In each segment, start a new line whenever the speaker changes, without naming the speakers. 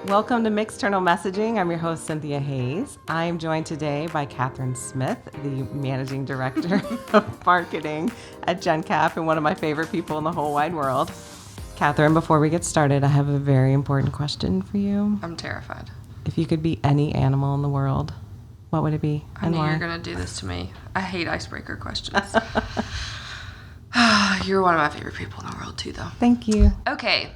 Welcome to Mixternal Messaging. I'm your host, Cynthia Hayes. I am joined today by Kathryn Smith, the Managing Director of Marketing at Jencap and one of my favorite people in the whole wide world. Kathryn, before we get started, I have a very important question for you.
I'm terrified.
If you could be any animal in the world, what would it be
I knew you
why?
were going to do this to me. I hate icebreaker questions. You're one of my favorite people in the world, too, though.
Thank you.
Okay.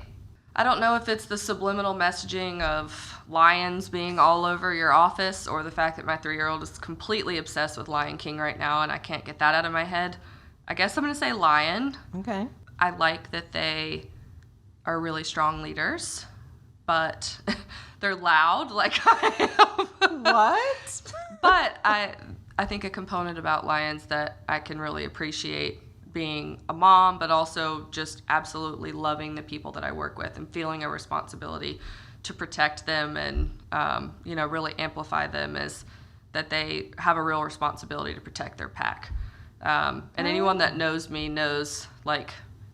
I don't know if it's the subliminal messaging of lions being all over your office or the fact that my 3-year-old is completely obsessed with Lion King right now and I can't get that out of my head. I guess I'm going to say lion.
Okay.
I like that they are really strong leaders, but they're loud like I am.
What?
But I think a component about lions that I can really appreciate being a mom, but also just absolutely loving the people that I work with and feeling a responsibility to protect them and, really amplify them is that they have a real responsibility to protect their pack. And anyone that knows me knows,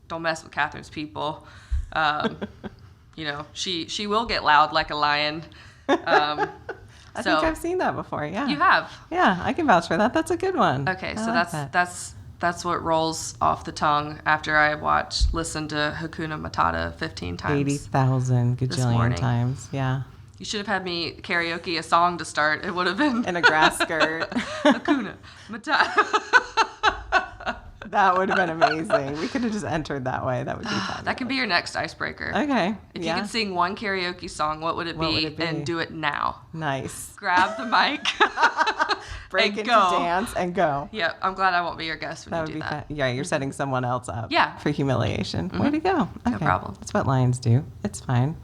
don't mess with Kathryn's people. She will get loud like a lion.
I think I've seen that before, yeah.
You have?
Yeah, I can vouch for that. That's a good one.
Okay, so that's what rolls off the tongue after I listened to Hakuna Matata 15 times.
80,000 gajillion times, yeah.
You should have had me karaoke a song to start. It would have been...
In a grass skirt.
Hakuna Matata.
That would have been amazing. We could have just entered that way. That would be fun.
That could be your next icebreaker.
Okay.
If you could sing one karaoke song, what would it be? And do it now.
Nice.
Grab the mic.
Break
and
into
go.
Dance and go.
Yep. I'm glad I won't be your guest when you do that.
Yeah, you're setting someone else up for humiliation.
Mm-hmm.
Way to go. Okay.
No problem.
That's what lions do. It's fine.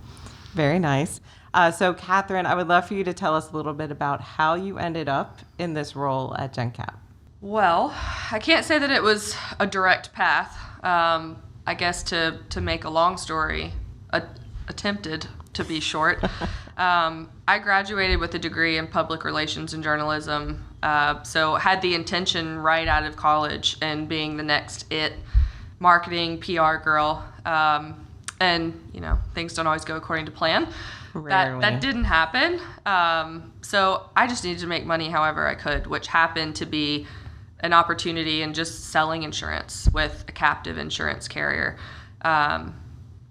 Very nice. So, Kathryn, I would love for you to tell us a little bit about how you ended up in this role at Jencap.
Well, I can't say that it was a direct path. I guess to make a long story attempted to be short. I graduated with a degree in public relations and journalism, so had the intention right out of college and being the next marketing PR girl. And things don't always go according to plan.
Rarely.
That didn't happen. So I just needed to make money however I could, which happened to be an opportunity in just selling insurance with a captive insurance carrier. And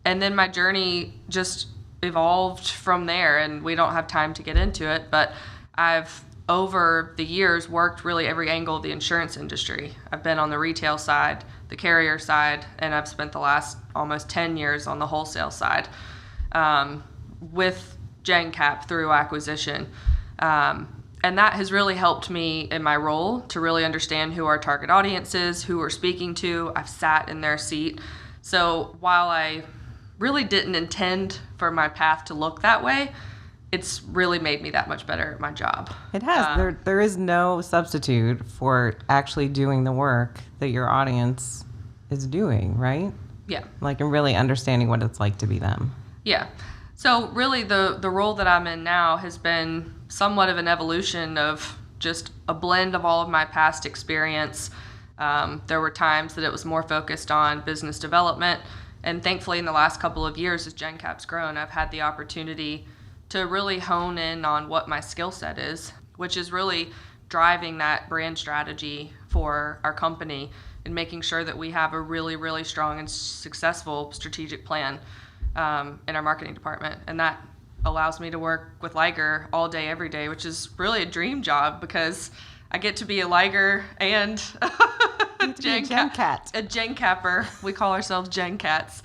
then my journey just evolved from there, and we don't have time to get into it, but I've, over the years, worked really every angle of the insurance industry. I've been on the retail side, the carrier side, and I've spent the last almost 10 years on the wholesale side with Jencap through acquisition. And that has really helped me in my role to really understand who our target audience is, who we're speaking to. I've sat in their seat. So while I really didn't intend for my path to look that way, it's really made me that much better at my job.
It has. There is no substitute for actually doing the work that your audience is doing, right?
Yeah.
And really understanding what it's like to be them.
Yeah. So really the role that I'm in now has been somewhat of an evolution of just a blend of all of my past experience. There were times that it was more focused on business development, and thankfully in the last couple of years as Jencap's grown, I've had the opportunity to really hone in on what my skill set is, which is really driving that brand strategy for our company and making sure that we have a really, really strong and successful strategic plan in our marketing department. And that allows me to work with Liger all day, every day, which is really a dream job because I get to be a Liger and a Jencapper. We call ourselves Gencats.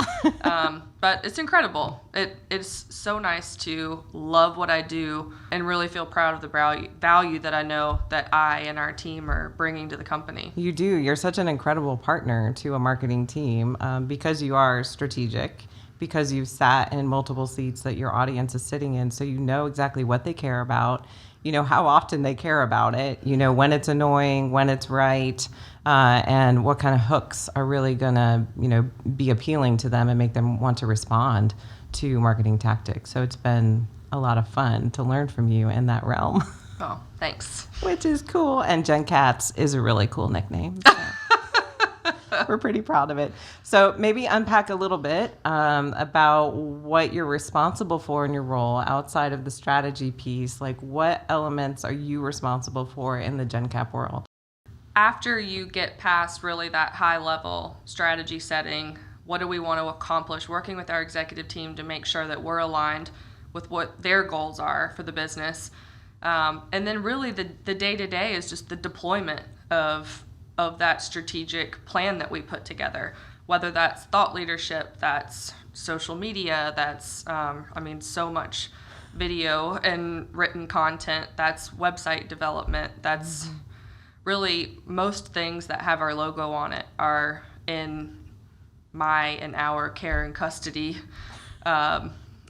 But it's incredible. It's so nice to love what I do and really feel proud of the value that I know that I and our team are bringing to the company.
You do. You're such an incredible partner to a marketing team because you are strategic, because you've sat in multiple seats that your audience is sitting in, so you know exactly what they care about, how often they care about it, when it's annoying, when it's right, and what kind of hooks are really gonna, be appealing to them and make them want to respond to marketing tactics. So it's been a lot of fun to learn from you in that realm.
Oh, thanks.
Which is cool. And Jencats is a really cool nickname. So. We're pretty proud of it. So maybe unpack a little bit about what you're responsible for in your role outside of the strategy piece. Like, what elements are you responsible for in the Jencap world?
After you get past really that high level strategy setting, what do we want to accomplish, working with our executive team to make sure that we're aligned with what their goals are for the business. And then really the day-to-day is just the deployment of that strategic plan that we put together, whether that's thought leadership, that's social media, that's, so much video and written content, that's website development, that's really most things that have our logo on it are in my and our care and custody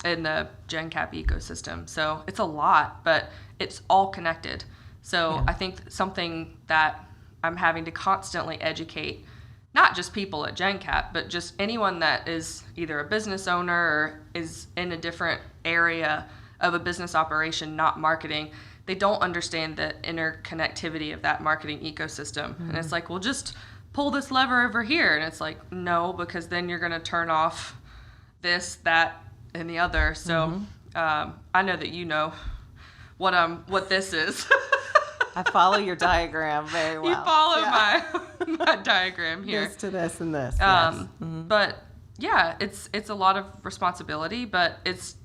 in the Jencap ecosystem. So it's a lot, but it's all connected. So
Yeah.
I think something that I'm having to constantly educate, not just people at Jencap, but just anyone that is either a business owner or is in a different area of a business operation, not marketing. They don't understand the interconnectivity of that marketing ecosystem. Mm-hmm. And it's like, well, just pull this lever over here. And it's like, no, because then you're going to turn off this, that, and the other. So I know that you know what this is.
I follow your diagram very well.
You follow my diagram here.
This to this and this. Yes.
But yeah, it's a lot of responsibility, but it's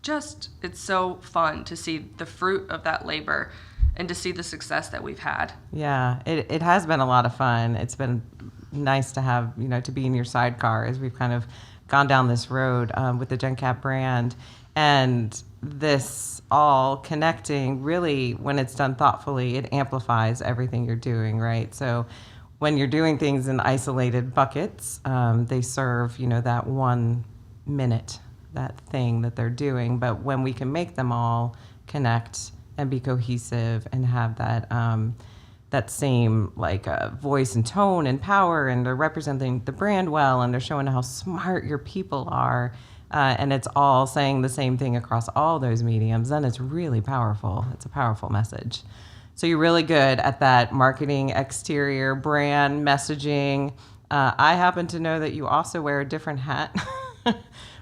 so fun to see the fruit of that labor and to see the success that we've had.
Yeah, it has been a lot of fun. It's been nice to have, to be in your sidecar as we've kind of gone down this road with the Jencap brand. And this all connecting, really, when it's done thoughtfully, it amplifies everything you're doing, right? So when you're doing things in isolated buckets, they serve, that 1 minute, that thing that they're doing. But when we can make them all connect and be cohesive and have that same voice and tone and power, and they're representing the brand well, and they're showing how smart your people are, and it's all saying the same thing across all those mediums, then it's really powerful. It's a powerful message. So you're really good at that marketing, exterior, brand, messaging. I happen to know that you also wear a different hat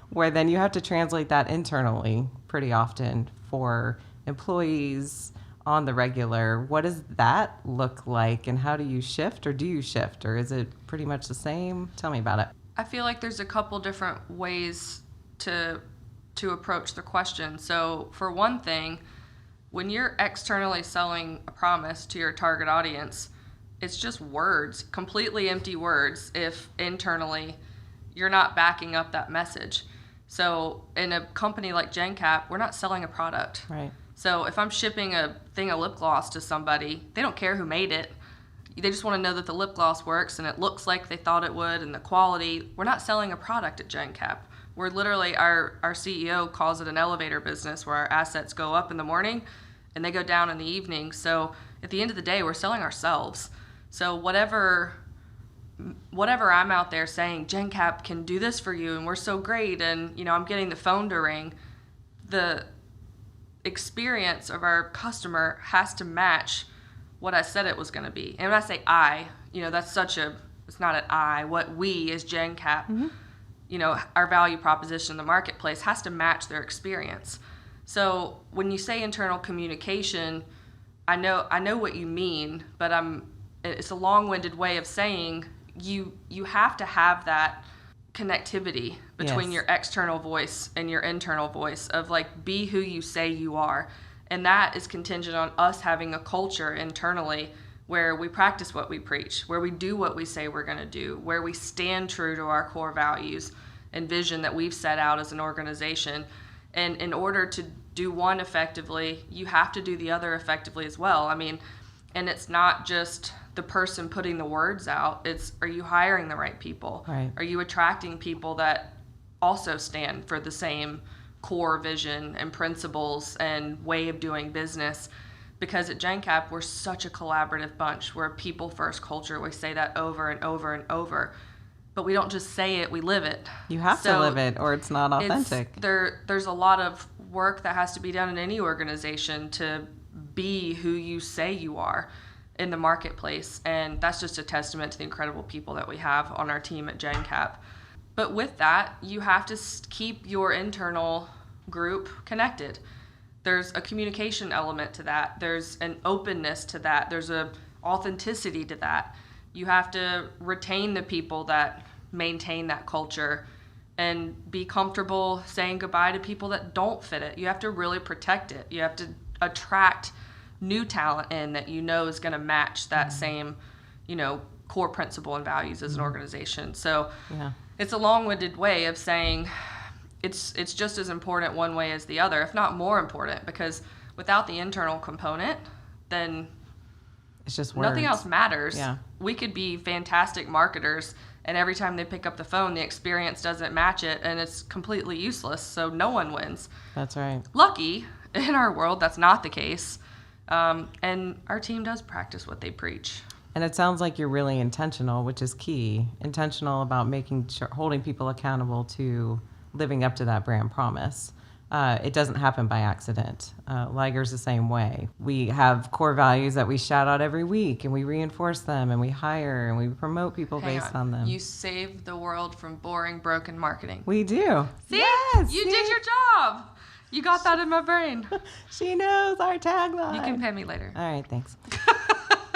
where then you have to translate that internally pretty often for employees on the regular. What does that look like, and how do you shift, or do you shift, or is it pretty much the same? Tell me about it.
I feel like there's a couple different ways to approach the question. So for one thing, when you're externally selling a promise to your target audience, it's just words, completely empty words, if internally you're not backing up that message. So in a company like Jencap, we're not selling a product.
Right.
So if I'm shipping a thing of lip gloss to somebody, they don't care who made it. They just want to know that the lip gloss works and it looks like they thought it would, and the quality. We're not selling a product at Jencap. We're literally, our CEO calls it an elevator business, where our assets go up in the morning and they go down in the evening. So at the end of the day, we're selling ourselves. So whatever I'm out there saying, Jencap can do this for you and we're so great, and I'm getting the phone to ring, the experience of our customer has to match what I said it was going to be. And when I say that's it's not an I, what we as Jencap, our value proposition in the marketplace has to match their experience. So when you say internal communication, I know what you mean, but it's a long-winded way of saying you have to have that connectivity between your external voice and your internal voice of be who you say you are. And that is contingent on us having a culture internally where we practice what we preach, where we do what we say we're going to do, where we stand true to our core values and vision that we've set out as an organization. And in order to do one effectively, you have to do the other effectively as well. And it's not just the person putting the words out. It's, are you hiring the right people?
Right.
Are you attracting people that also stand for the same core vision and principles and way of doing business? Because at Jencap, we're such a collaborative bunch. We're a people-first culture. We say that over and over and over. But we don't just say it, we live it.
You have to live it, or it's not authentic.
There's a lot of work that has to be done in any organization to be who you say you are. in the marketplace. And that's just a testament to the incredible people that we have on our team at Jencap. But with that, you have to keep your internal group connected. There's a communication element to that. There's an openness to that. There's a authenticity to that. You have to retain the people that maintain that culture and be comfortable saying goodbye to people that don't fit it. You have to really protect it. You have to attract new talent in that you know is going to match that same, core principle and values as an organization. So it's a long-winded way of saying it's just as important one way as the other, if not more important, because without the internal component, then
it's just words.
Nothing else matters.
Yeah.
We could be fantastic marketers, and every time they pick up the phone, the experience doesn't match it, and it's completely useless, so no one wins.
That's right.
Lucky, in our world, that's not the case, and our team does practice what they preach.
And it sounds like you're really intentional, which is key. Intentional about making sure, holding people accountable to living up to that brand promise. It doesn't happen by accident. Liger's the same way. We have core values that we shout out every week, and we reinforce them, and we hire, and we promote people based on them.
You save the world from boring, broken marketing.
We do.
See?
Yes,
You did your job. You got that in my brain.
She knows our tagline.
You can pay me later.
All right, thanks.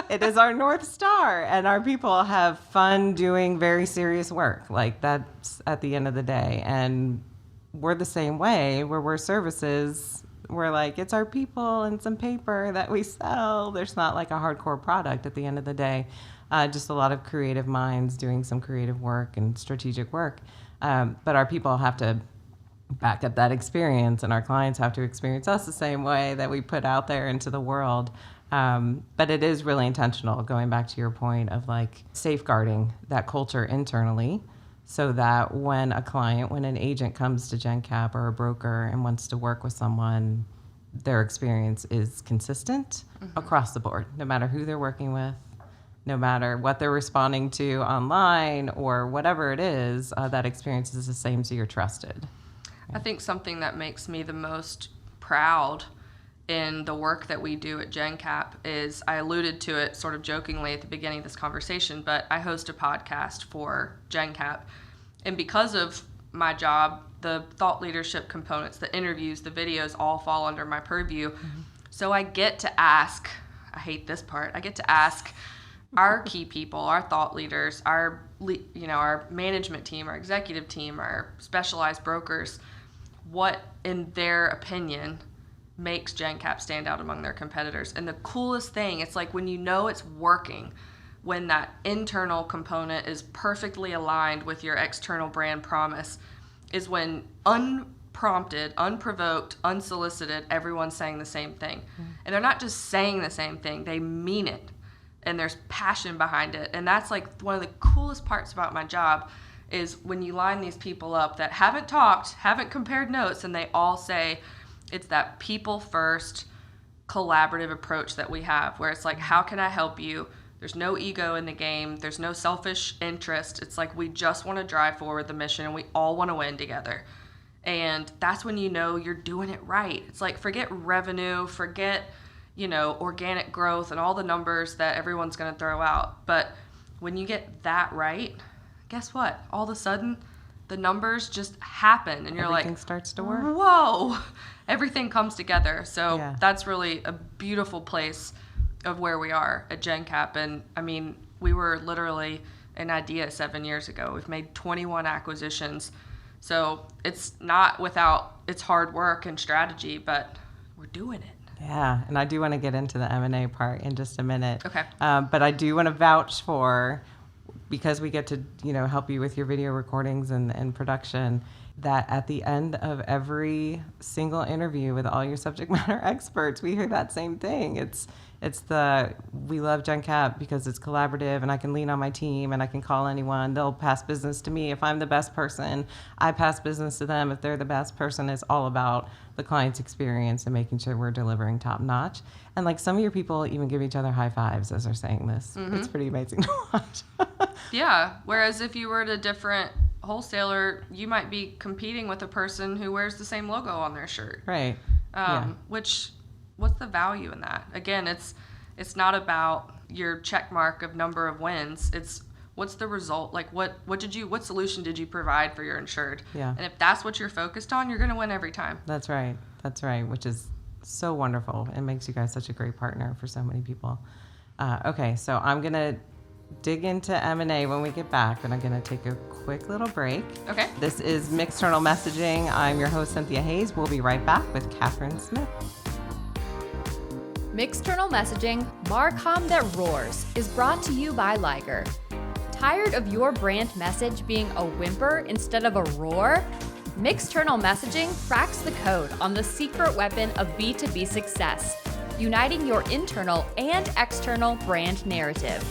It is our North Star, and our people have fun doing very serious work. Like, that's at the end of the day. And we're the same way, where we're services. We're like, it's our people and some paper that we sell. There's not like a hardcore product at the end of the day. Just a lot of creative minds doing some creative work and strategic work. But our people have to back up that experience, and our clients have to experience us the same way that we put out there into the world. But it is really intentional, going back to your point of like safeguarding that culture internally, so that when an agent comes to Jencap or a broker and wants to work with someone, their experience is consistent across the board, no matter who they're working with, no matter what they're responding to online or whatever it is, that experience is the same, so you're trusted.
I think something that makes me the most proud in the work that we do at Jencap is, I alluded to it sort of jokingly at the beginning of this conversation, but I host a podcast for Jencap. And because of my job, the thought leadership components, the interviews, the videos all fall under my purview. So I get to ask, I hate this part, I get to ask our key people, our thought leaders, our management team, our executive team, our specialized brokers, what in their opinion makes Jencap stand out among their competitors. And the coolest thing, it's like when you know it's working, when that internal component is perfectly aligned with your external brand promise, is when unprompted, unprovoked, unsolicited, everyone's saying the same thing. And they're not just saying the same thing, they mean it. And there's passion behind it. And that's like one of the coolest parts about my job, is when you line these people up that haven't talked, haven't compared notes, and they all say, it's that people first collaborative approach that we have, where it's like, how can I help you? There's no ego in the game. There's no selfish interest. It's like, we just want to drive forward the mission, and we all want to win together. And that's when you know you're doing it right. It's like, forget revenue, forget, organic growth and all the numbers that everyone's going to throw out. But when you get that right, guess what? All of a sudden, the numbers just happen, and you're like,
everything starts to work.
Whoa, everything comes together. So
That's
really a beautiful place of where we are at Jencap. And I mean, we were literally an idea 7 years ago. We've made 21 acquisitions. So it's not without its hard work and strategy, but we're doing it.
Yeah, and I do want to get into the M&A part in just a minute.
Okay.
But I do want to vouch for, because we get to, help you with your video recordings and production, that at the end of every single interview with all your subject matter experts, we hear that same thing. We love Jencap because it's collaborative, and I can lean on my team, and I can call anyone. They'll pass business to me. If I'm the best person, I pass business to them. If they're the best person, it's all about the client's experience and making sure we're delivering top notch. And like, some of your people even give each other high fives as they're saying this. It's pretty amazing to watch.
Yeah. Whereas if you were at a different wholesaler, you might be competing with a person who wears the same logo on their shirt.
Right.
Which, what's the value in that? Again, it's not about your check mark of number of wins. It's what's the result? Like what solution did you provide for your insured?
Yeah.
And if that's what you're focused on, you're going to win every time.
That's right. That's right. Which is so wonderful. It makes you guys such a great partner for so many people. Okay, so I'm going to dig into M&A when we get back, but I'm going to take a quick little break.
Okay.
This is Mixternal Messaging. I'm your host, Cynthia Hayes. We'll be right back with Kathryn Smith.
Mixternal Messaging, Marcom that roars, is brought to you by Liger. Tired of your brand message being a whimper instead of a roar? Mixternal Messaging cracks the code on the secret weapon of B2B success, uniting your internal and external brand narrative.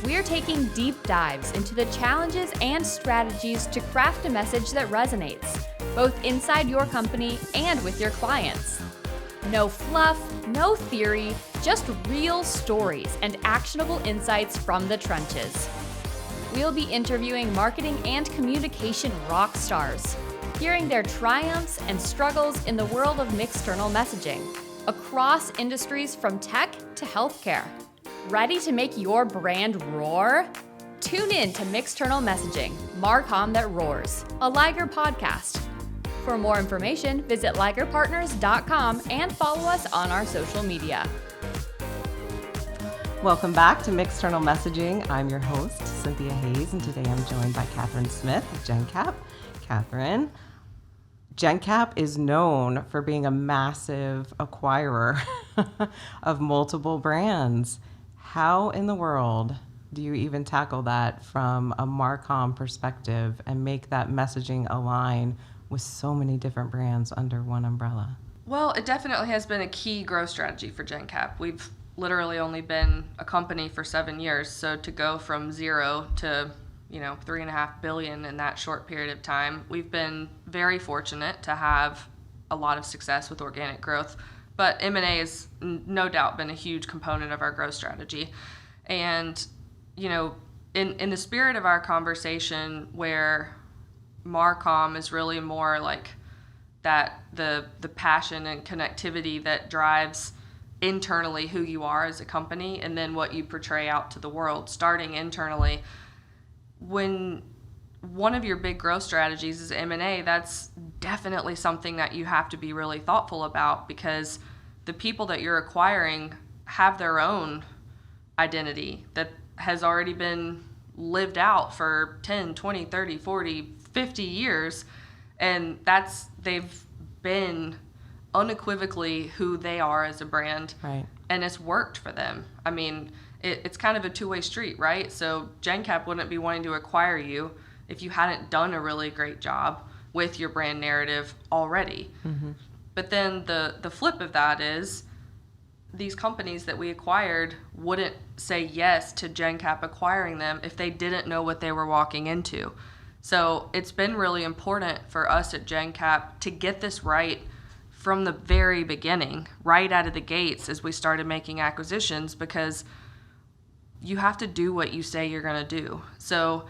We're taking deep dives into the challenges and strategies to craft a message that resonates, both inside your company and with your clients. No fluff, no theory, just real stories and actionable insights from the trenches. We'll be interviewing marketing and communication rock stars, hearing their triumphs and struggles in the world of mixternal messaging, across industries from tech to healthcare. Ready to make your brand roar? Tune in to Mixternal Messaging, Marcom that roars, a Liger podcast. For more information, visit ligerpartners.com and follow us on our social media.
Welcome back to Mixternal Messaging. I'm your host, Cynthia Hayes, and today I'm joined by Kathryn Smith of Jencap. Kathryn, Jencap is known for being a massive acquirer of multiple brands. How in the world do you even tackle that from a Marcom perspective and make that messaging align with so many different brands under one umbrella?
Well, it definitely has been a key growth strategy for Jencap. We've literally only been a company for 7 years, so to go from zero to $3.5 billion in that short period of time, we've been very fortunate to have a lot of success with organic growth. But M&A has no doubt been a huge component of our growth strategy. And, in the spirit of our conversation where Marcom is really more like that, the passion and connectivity that drives internally who you are as a company and then what you portray out to the world, starting internally. When one of your big growth strategies is M&A, that's definitely something that you have to be really thoughtful about, because the people that you're acquiring have their own identity that has already been lived out for 10, 20, 30, 40, 50 years, and they've been unequivocally who they are as a brand.
Right.
And it's worked for them. I mean, it's kind of a two-way street, right? So Jencap wouldn't be wanting to acquire you if you hadn't done a really great job with your brand narrative already. Mm-hmm. But then the flip of that is these companies that we acquired wouldn't say yes to Jencap acquiring them if they didn't know what they were walking into. So it's been really important for us at Jencap to get this right from the very beginning, right out of the gates as we started making acquisitions, because you have to do what you say you're going to do. So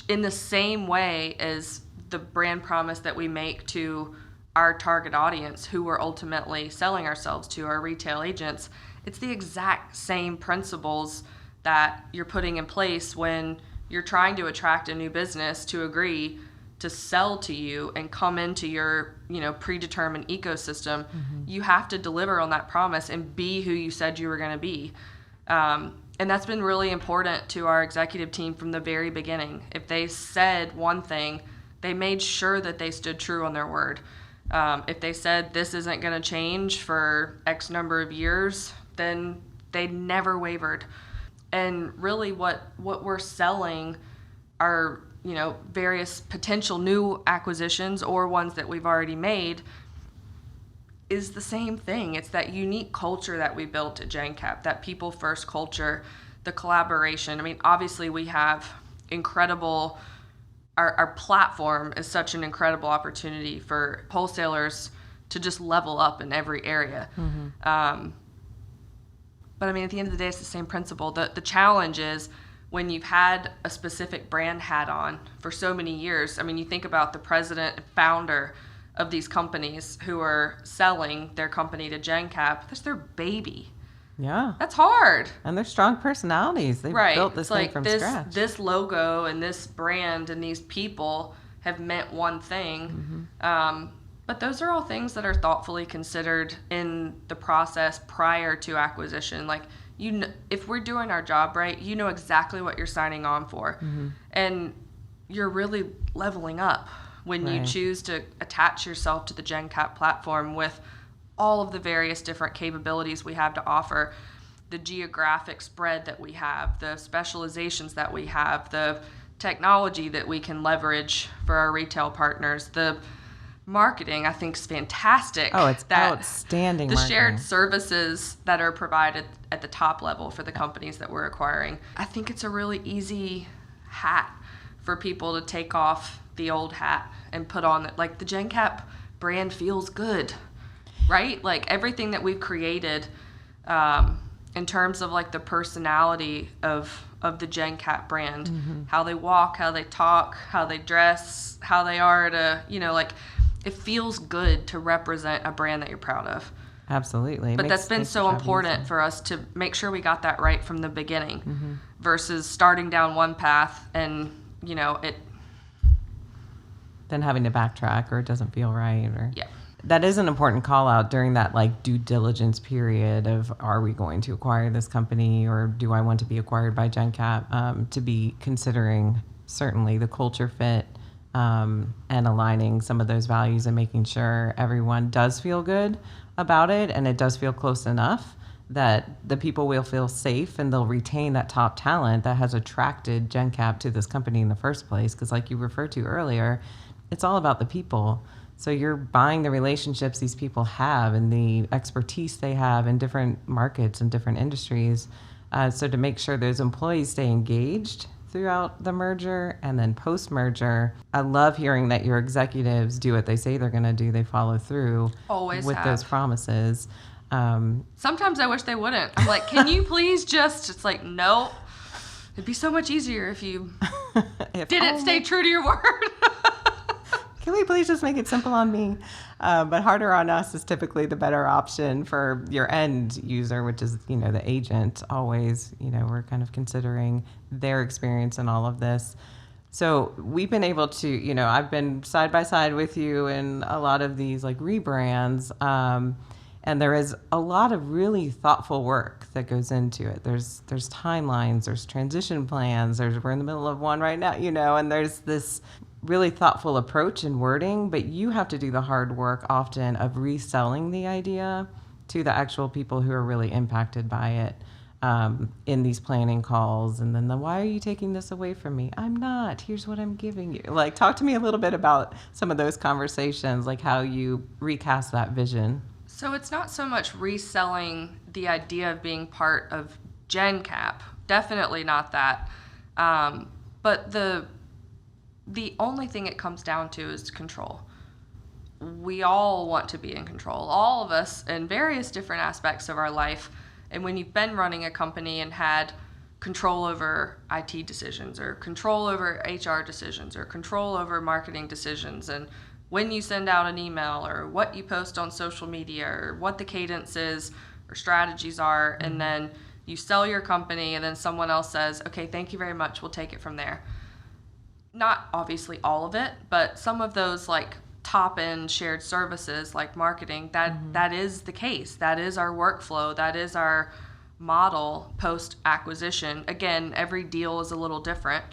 in the same way as the brand promise that we make to our target audience, who we're ultimately selling ourselves to, our retail agents, it's the exact same principles that you're putting in place when you're trying to attract a new business to agree to sell to you and come into your predetermined ecosystem. Mm-hmm. You have to deliver on that promise and be who you said you were going to be. And that's been really important to our executive team from the very beginning. If they said one thing, they made sure that they stood true on their word. If they said this isn't going to change for X number of years, then they never wavered. And really what we're selling are, various potential new acquisitions or ones that we've already made is the same thing. It's that unique culture that we built at Jencap, that people first culture, the collaboration. I mean, obviously we have incredible, our platform is such an incredible opportunity for wholesalers to just level up in every area. Mm-hmm. But I mean, at the end of the day, it's the same principle. The challenge is when you've had a specific brand hat on for so many years. I mean, you think about the president and founder of these companies who are selling their company to Jencap. That's their baby.
Yeah.
That's hard.
And they're strong personalities. They've
Right.
built this
It's
thing
like
from
this,
scratch.
this logo and this brand and these people have meant one thing. But those are all things that are thoughtfully considered in the process prior to acquisition. Like, if we're doing our job right, you know exactly what you're signing on for. And you're really leveling up when you choose to attach yourself to the Jencap platform with all of the various different capabilities we have to offer, the geographic spread that we have, the specializations that we have, the technology that we can leverage for our retail partners, the marketing, I think, is fantastic.
Oh, it's outstanding
the
marketing.
shared services that are provided at the top level for the companies that we're acquiring. I think it's a really easy hat for people to take off the old hat and put on, like, the Jencap brand feels good, right? Like, everything that we've created in terms of, like, the personality of the Jencap brand, how they walk, how they talk, how they dress, how they are to, like, it feels good to represent a brand that you're proud of.
Absolutely.
But that's been so important for us to make sure we got that right from the beginning versus starting down one path and, it.
Then having to backtrack or it doesn't feel right.
Yeah.
That is an important call out during that like due diligence period of, are we going to acquire this company or do I want to be acquired by Jencap, to be considering certainly the culture fit, and aligning some of those values and making sure everyone does feel good about it and it does feel close enough that the people will feel safe and they'll retain that top talent that has attracted Jencap to this company in the first place. Because like you referred to earlier, it's all about the people. So you're buying the relationships these people have and the expertise they have in different markets and different industries. So to make sure those employees stay engaged throughout the merger and then post-merger. I love hearing that your executives do what they say they're going to do. They follow through
Always
with
have.
those promises.
Sometimes I wish they wouldn't. I'm like, can you please just, it's like, no. It'd be so much easier if you didn't stay true to your word.
Can we please just make it simple on me? But harder on us is typically the better option for your end user, which is, the agent. Always, we're kind of considering their experience in all of this. So we've been able to, I've been side by side with you in a lot of these like rebrands. And there is a lot of really thoughtful work that goes into it. There's timelines, there's transition plans, we're in the middle of one right now, and there's this really thoughtful approach and wording, but you have to do the hard work often of reselling the idea to the actual people who are really impacted by it, in these planning calls. And then why are you taking this away from me? I'm not. Here's what I'm giving you. Like, talk to me a little bit about some of those conversations, like how you recast that vision.
So it's not so much reselling the idea of being part of Jencap. Definitely not that. But the only thing it comes down to is control. We all want to be in control, all of us in various different aspects of our life. And when you've been running a company and had control over IT decisions or control over HR decisions or control over marketing decisions and when you send out an email or what you post on social media or what the cadence is or strategies are, and then you sell your company and then someone else says, okay, thank you very much, we'll take it from there. Not obviously all of it, but some of those like top-end shared services like marketing, that is the case. That is our workflow. That is our model post-acquisition. Again, every deal is a little different.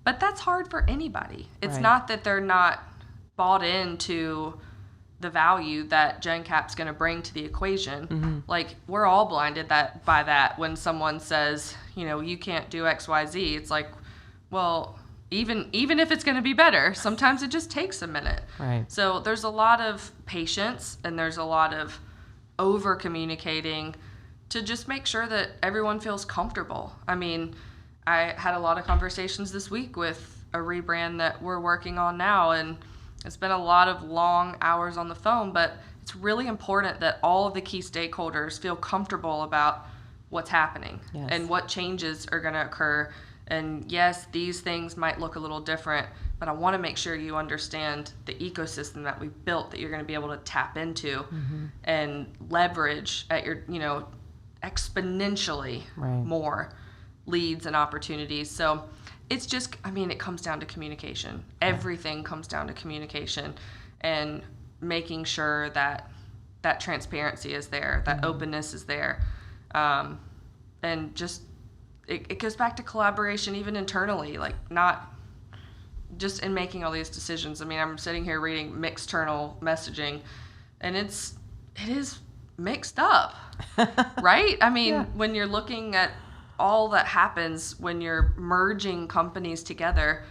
But that's hard for anybody. It's not that they're not bought into the value that Jencap's going to bring to the equation. Like, we're all blinded by that when someone says, you can't do X, Y, Z. It's like, well, even if it's going to be better, sometimes it just takes a minute.
Right.
So there's a lot of patience and there's a lot of over communicating to just make sure that everyone feels comfortable. I mean, I had a lot of conversations this week with a rebrand that we're working on now, and it's been a lot of long hours on the phone, but it's really important that all of the key stakeholders feel comfortable about what's happening and what changes are going to occur. And yes, these things might look a little different, but I want to make sure you understand the ecosystem that we've built that you're going to be able to tap into and leverage at your, exponentially more leads and opportunities. So it's just, it comes down to communication. Everything comes down to communication and making sure that that transparency is there, that openness is there. And just, it goes back to collaboration even internally, like not just in making all these decisions. I'm sitting here reading Mixternal Messaging, and it is mixed up, right? When you're looking at all that happens when you're merging companies together,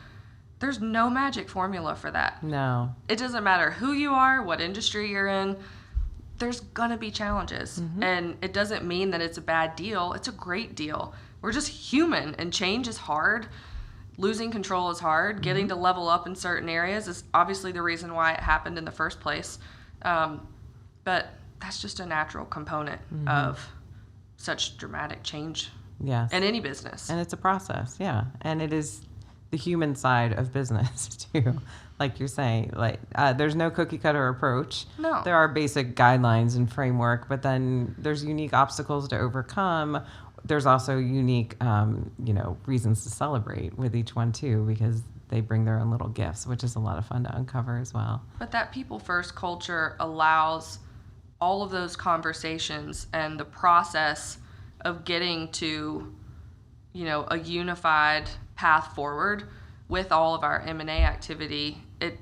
there's no magic formula for that.
No.
It doesn't matter who you are, what industry you're in, there's gonna be challenges. And it doesn't mean that it's a bad deal. It's a great deal. We're just human, and change is hard. Losing control is hard. Getting to level up in certain areas is obviously the reason why it happened in the first place. But that's just a natural component of such dramatic change in any business.
And it's a process, and it is the human side of business too. Like you're saying, there's no cookie cutter approach.
No.
There are basic guidelines and framework, but then there's unique obstacles to overcome. There's also unique, reasons to celebrate with each one too, because they bring their own little gifts, which is a lot of fun to uncover as well.
But that people first culture allows all of those conversations and the process of getting to, a unified path forward with all of our M&A activity. It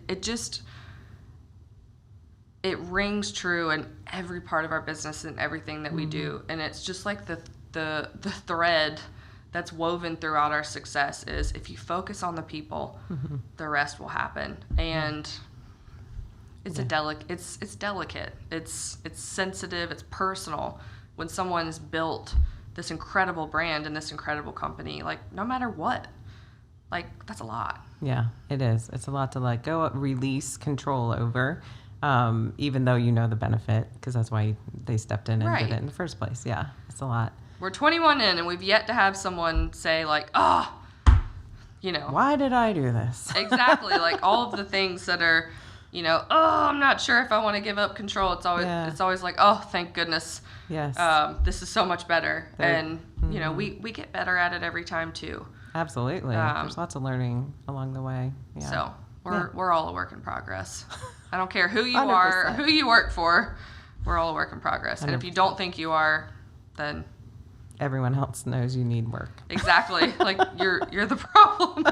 rings true in every part of our business and everything that we do. And it's just like the thread that's woven throughout our success is if you focus on the people, the rest will happen. And it's it's delicate. It's sensitive, it's personal. When someone has built this incredible brand and this incredible company, no matter what, that's a lot.
Yeah, it is. It's a lot to let go, release control over, even though the benefit, because that's why they stepped in and did it in the first place. Yeah, it's a lot.
We're 21 in, and we've yet to have someone say, why
did I do this?
Exactly. All of the things that are, I'm not sure if I want to give up control. It's always thank goodness.
Yes.
This is so much better. And, we get better at it every time too.
Absolutely. There's lots of learning along the way. Yeah.
So we're all a work in progress. I don't care who you are or who you work for. We're all a work in progress. 100%. And if you don't think you are, then
everyone else knows you need work.
Exactly. You're the problem.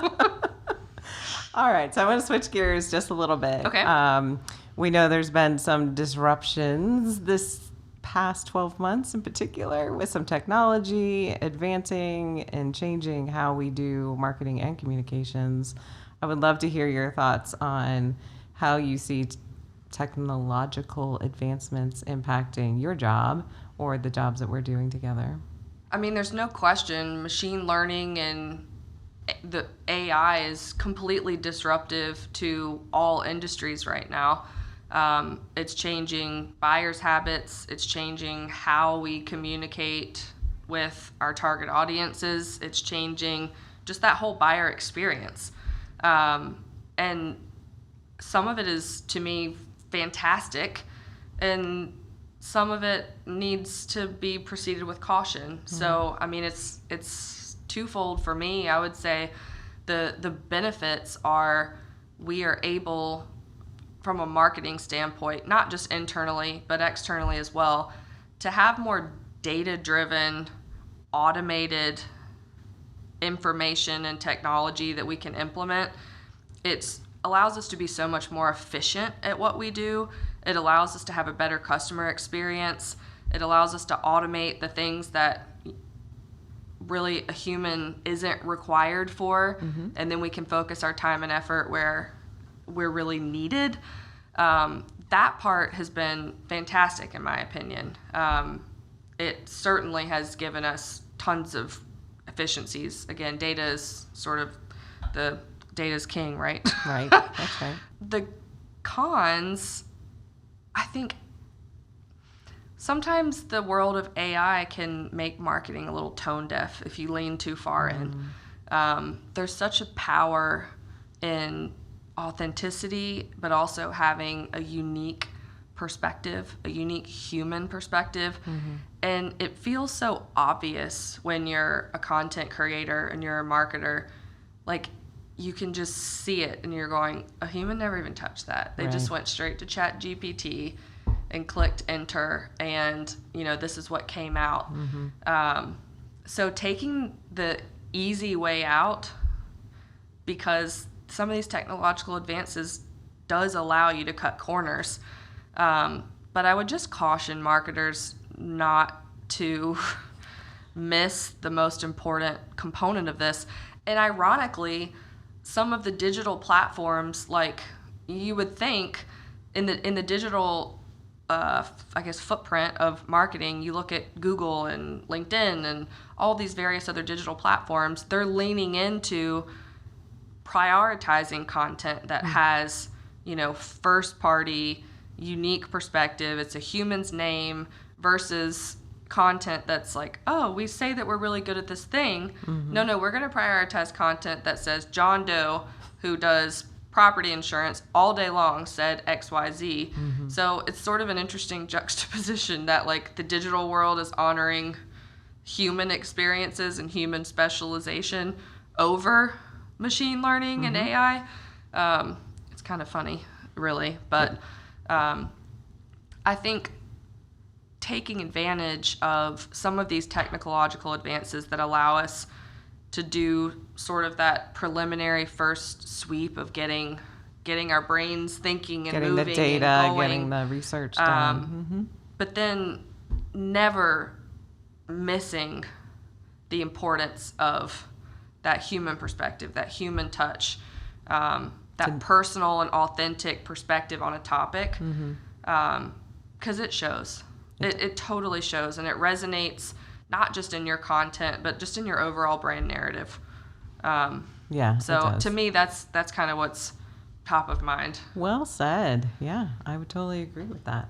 All right. So I want to switch gears just a little bit.
Okay.
We know there's been some disruptions this past 12 months in particular with some technology advancing and changing how we do marketing and communications. I would love to hear your thoughts on how you see technological advancements impacting your job or the jobs that we're doing together.
There's no question machine learning and the AI is completely disruptive to all industries right now. It's changing buyers' habits. It's changing how we communicate with our target audiences. It's changing just that whole buyer experience. And some of it is, to me, fantastic, and some of it needs to be proceeded with caution. So, it's twofold for me. I would say the benefits are we are able, from a marketing standpoint, not just internally, but externally as well, to have more data-driven, automated information and technology that we can implement. It allows us to be so much more efficient at what we do. It allows us to have a better customer experience. It allows us to automate the things that really a human isn't required for, and then we can focus our time and effort where we're really needed. That part has been fantastic in my opinion. It certainly has given us tons of efficiencies. Again, data is sort of data's king, right?
Right, that's right.
The cons, I think sometimes the world of AI can make marketing a little tone deaf if you lean too far in. There's such a power in authenticity, but also having a unique perspective, a unique human perspective. And it feels so obvious when you're a content creator and you're a marketer. Like, you can just see it and you're going, a human never even touched that. They just went straight to Chat GPT and clicked enter, and this is what came out. So taking the easy way out, because some of these technological advances does allow you to cut corners. But I would just caution marketers not to miss the most important component of this. And ironically, some of the digital platforms, like you would think in the digital, footprint of marketing, you look at Google and LinkedIn and all these various other digital platforms, they're leaning into prioritizing content that has, first party, unique perspective. It's a human's name versus content that's like, oh, we say that we're really good at this thing. No, we're going to prioritize content that says John Doe, who does property insurance all day long, said XYZ. So it's sort of an interesting juxtaposition that like the digital world is honoring human experiences and human specialization over machine learning and AI. It's kind of funny, really, but I think taking advantage of some of these technological advances that allow us to do sort of that preliminary first sweep of getting our brains thinking and
getting
moving
the data,
and going,
getting the research done.
But then never missing the importance of that human perspective, that human touch, that personal and authentic perspective on a topic, because it shows. It totally shows, and it resonates not just in your content, but just in your overall brand narrative. So to me, that's kind of what's top of mind.
Well said. Yeah, I would totally agree with that.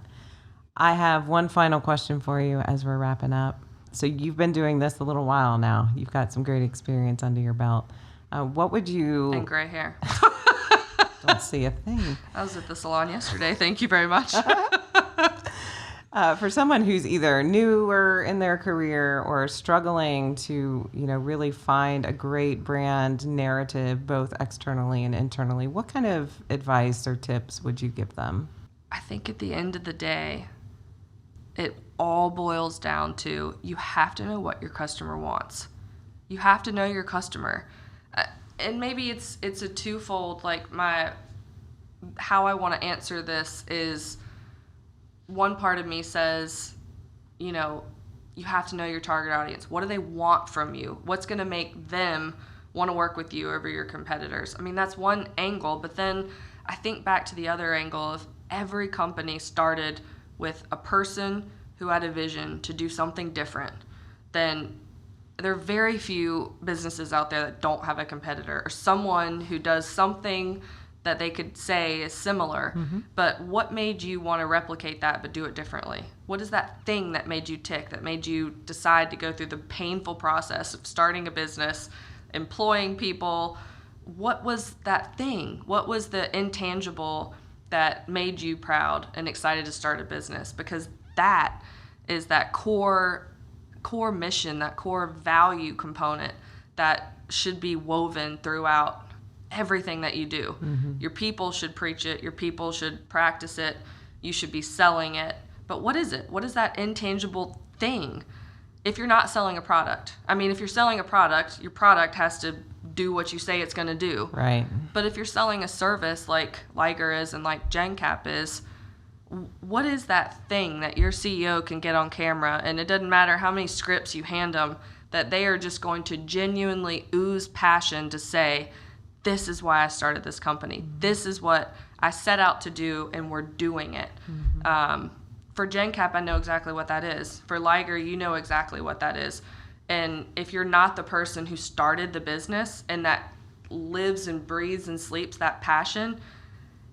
I have one final question for you as we're wrapping up. So you've been doing this a little while now. You've got some great experience under your belt. What would you...
And gray hair.
Don't see a thing.
I was at the salon yesterday. Thank you very much.
For someone who's either newer in their career or struggling to, really find a great brand narrative, both externally and internally, what kind of advice or tips would you give them?
I think at the end of the day, it all boils down to you have to know what your customer wants. You have to know your customer. And maybe it's a twofold, like how I want to answer this is, one part of me says, you have to know your target audience. What do they want from you? What's going to make them want to work with you over your competitors? I mean, that's one angle, but then I think back to the other angle of every company started with a person who had a vision to do something different. Then there are very few businesses out there that don't have a competitor or someone who does something that they could say is similar, but what made you want to replicate that but do it differently? What is that thing that made you tick, that made you decide to go through the painful process of starting a business, employing people? What was that thing? What was the intangible that made you proud and excited to start a business? Because that is that core mission, that core value component that should be woven throughout everything that you do. Your people should preach it. Your people should practice it. You should be selling it. But what is it? What is that intangible thing? If you're not selling a product, if you're selling a product, your product has to do what you say it's going to do.
Right.
But if you're selling a service like Liger is and like Jencap is, what is that thing that your CEO can get on camera, and it doesn't matter how many scripts you hand them, that they are just going to genuinely ooze passion to say, this is why I started this company. This is what I set out to do, and we're doing it. For Jencap, I know exactly what that is. For Liger, you know exactly what that is. And if you're not the person who started the business and that lives and breathes and sleeps that passion,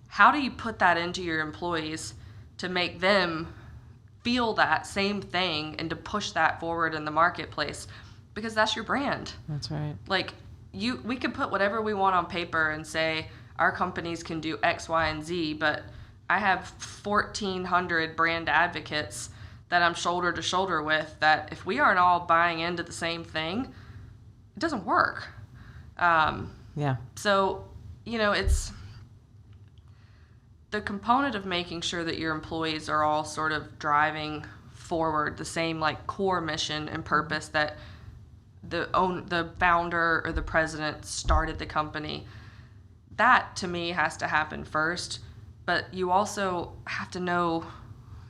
how do you put that into your employees to make them feel that same thing and to push that forward in the marketplace? Because that's your brand.
That's right.
We can put whatever we want on paper and say our companies can do X, Y, and Z, but I have 1,400 brand advocates that I'm shoulder to shoulder with, that if we aren't all buying into the same thing, it doesn't work. So, it's the component of making sure that your employees are all sort of driving forward the same like core mission and purpose that the founder or the president started the company. That to me has to happen first, but you also have to know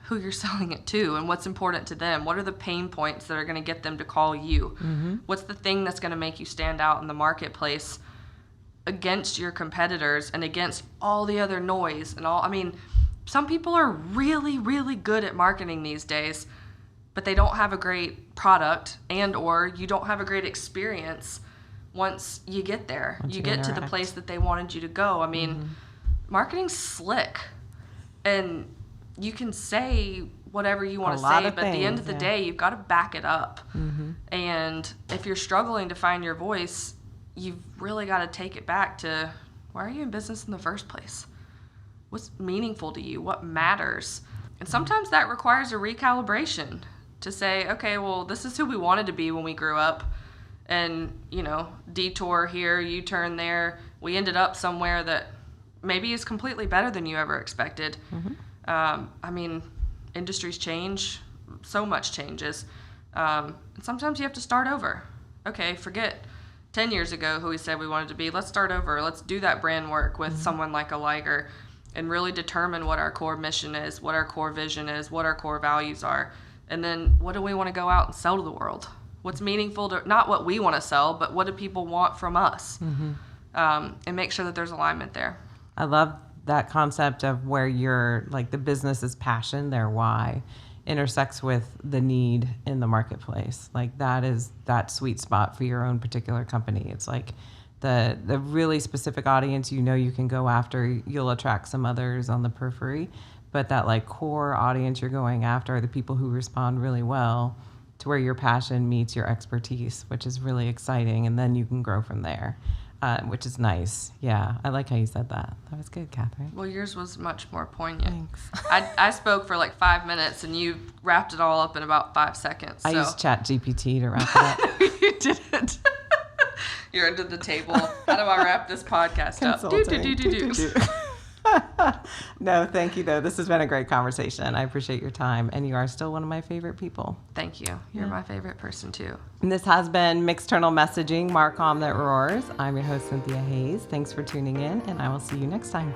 who you're selling it to and what's important to them. What are the pain points that are going to get them to call you? What's the thing that's going to make you stand out in the marketplace against your competitors and against all the other noise and all? I mean, some people are really, really good at marketing these days, but they don't have a great product, and or you don't have a great experience once you get there. You get to the place that they wanted you to go. I mean, marketing's slick, and you can say whatever you want to say, but at the end of the day, you've got to back it up. And if you're struggling to find your voice, you've really got to take it back to, why are you in business in the first place? What's meaningful to you? What matters? And sometimes that requires a recalibration to say, okay, well, this is who we wanted to be when we grew up. And, detour here, U-turn there. We ended up somewhere that maybe is completely better than you ever expected. I mean, industries change. So much changes. And sometimes you have to start over. Okay, forget 10 years ago who we said we wanted to be. Let's start over. Let's do that brand work with someone like a Liger and really determine what our core mission is, what our core vision is, what our core values are. And then what do we want to go out and sell to the world? What's meaningful to, not what we want to sell, but what do people want from us? And make sure that there's alignment there.
I love that concept of where you're like the business's passion, their why, intersects with the need in the marketplace. Like that is that sweet spot for your own particular company. It's like the really specific audience you can go after. You'll attract some others on the periphery, but that like core audience you're going after are the people who respond really well to where your passion meets your expertise, which is really exciting. And then you can grow from there, which is nice. Yeah, I like how you said that. That was good, Kathryn.
Well, yours was much more poignant.
Thanks.
I spoke for like 5 minutes, and you wrapped it all up in about 5 seconds.
I used ChatGPT to wrap it up.
You didn't. You're under the table. How do I wrap this podcast up? Do.
No, thank you, though. This has been a great conversation. I appreciate your time, and you are still one of my favorite people.
Thank you. You're my favorite person, too.
And this has been Mixternal Messaging, Marcom That Roars. I'm your host, Cynthia Hayes. Thanks for tuning in, and I will see you next time.